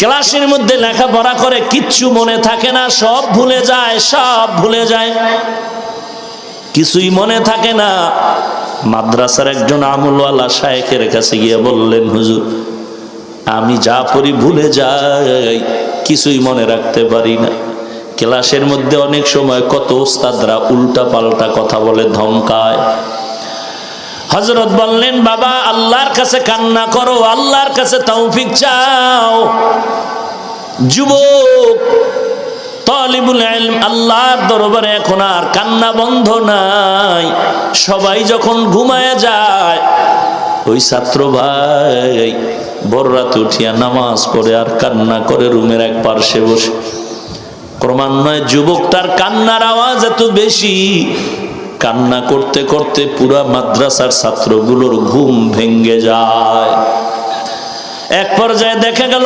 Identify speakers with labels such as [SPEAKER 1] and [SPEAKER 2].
[SPEAKER 1] ক্লাসের মধ্যে লেখাপড়া করে কিচ্ছু মনে থাকে না, সব ভুলে যায়, সব ভুলে যায়, কিছুই মনে থাকে না। মাদ্রাসার একজন আমলওয়ালা শায়েখের কাছে গিয়ে বললেন, হুজুর আমি যা পড়ি ভুলে যাই, কিছুই মনে রাখতে পারি না। ক্লাসের মধ্যে অনেক সময় কত ওস্তাদরা উল্টা পাল্টা কথা বলে, ধমকায়। হযরত বললেন, বাবা আল্লাহর কাছে কান্না করো, আল্লাহর কাছে তৌফিক চাও। যুবক তালিবুল ইলম, আল্লাহর দরবারে এখন আর কান্না বন্ধ নাই। সবাই যখন ঘুমায় যায়, ওই ছাত্র ভাই ভোর রাতে উঠিয়া নামাজ পড়ে আর কান্না করে রুমের এক পার্শ্বে বসে। ক্রমান্বয়ে যুবকটার কান্নার আওয়াজ এত বেশি, কান্না করতে করতে পুরা মাদ্রাসার ছাত্রগুলোর ঘুম ভেঙ্গে যায়। এক পর্যায়ে দেখা গেল